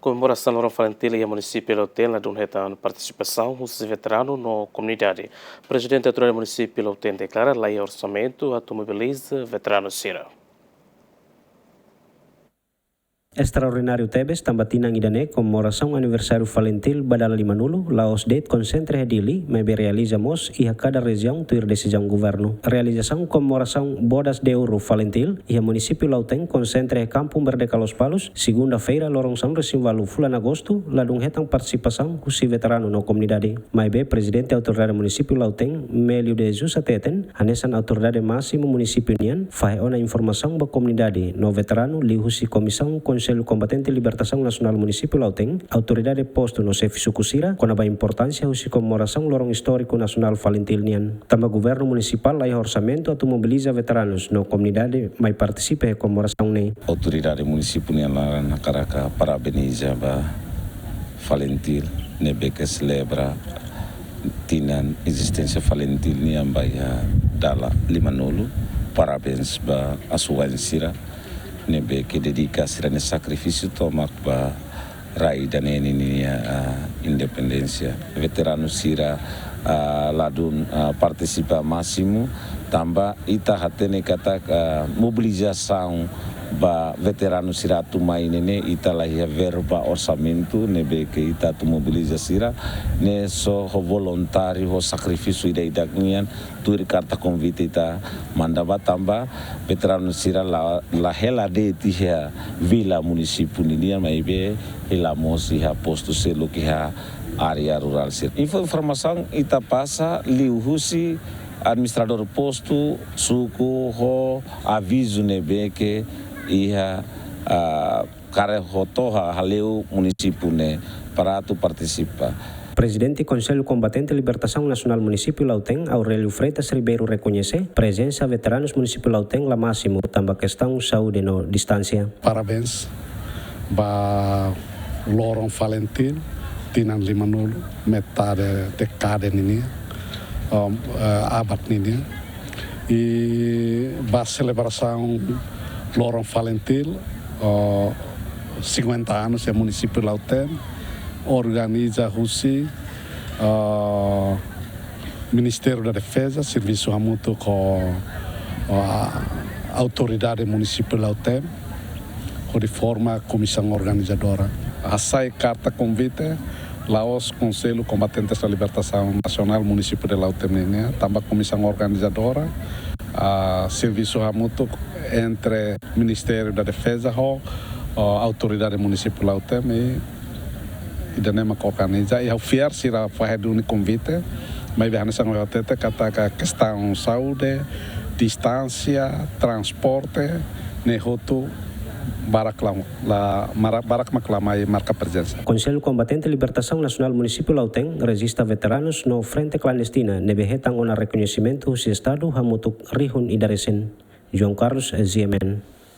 Komemorasaun loron FALINTIL Minisipiu Lautem ladun hetan partisipasaun husi veteranu no komunidade. Prezidenti Autoridade Munisipiu Lautem deklara laiha orsamentu mobiliza veteranus sira. Extraordinário Tebes tambatinang idane Komemorasaun aniversário FALINTIL badala 50 laos date concentre hedili mas realizamos e a cada região tuir decisão governo. Realização Komemorasaun bodas de ouro FALINTIL e a Munisípio Lautem concentre Kampung Merdeka Los Palos segunda-feira lorongsaun resimvalu fulan agosto ladung hetan partisipasaun husi veteranu no komunidade. Mas Prezidenti Autoridade Munisipiu Lautem Melio de Jesus ateten hanesan autoridade máximo munisipio nian fahe ona informação ba komunidade no veteranu li husi comissão Conselho Combatente Libertação Nacional Munisipiu Lautem, autoridade posto no serviço sira, com a importância husi Komemorasaun lorong histórico nacional FALINTIL nian. Tamba governo municipal laiha orsamentu mobiliza veteranus no komunidade mai participe e Komemorasaun nei. Autoridade municipal nian na Caraca parabeniza ba FALINTIL nebe que celebra tinan existência FALINTIL nian ba dala limanolo. Parabéns ba asuan sira nebe que dedica sira ne sacrifício tomak ba rai dan ini independência veteranu sira ladun partisipa máximo tamba ita hatene kata mobilização ba veteranu sira tu mai nene ita laiha verba orsamentu nebe que ita tu mobiliza sira ne so ho voluntário ho sacrifício ida nian tu carta convite ita mandava tamba veteranu sira la hela de tia vila município nian mai be helamos iha posto selo que ha área rural sira informação ita passa liu husi administrador posto suku ho aviso nebe que iha kare hotoha haleu município ne para tu participa. Presidente Conselho Combatente Libertação Nacional Munisipiu Lautem, Aurélio Freitas Ribeiro reconhece presença veteranos Munisipiu Lautem la máximo, tamba questão saúde no distância. Parabéns ba loron FALINTIL tinan 50 metade dekade nini abad nini e ba celebração loron FALINTIL 50 anos é Munisípio Lautem organiza husi Ministério da Defesa serviço mútuo com a Autoridade Munisipiu Lautem de forma comissão organizadora. Assai carta convite Laos Conselho Combatente da Libertação Nacional Município de Lautem também comissão organizadora serviço mútuo entre Ministério da Defesa e Autoridade Munisipiu Lautem e danema organiza e ao fiar sira faz um convite mas bem nessa noite kata questão saúde distância transporte nehoto barak maclamai marca presença. Conselho Combatente Libertação Nacional Munisipiu Lautem registra veteranos no frente clandestina nebe hetan ona reconhecimento se estado hamutuk rihun idaresen. João Carlos, ZMN.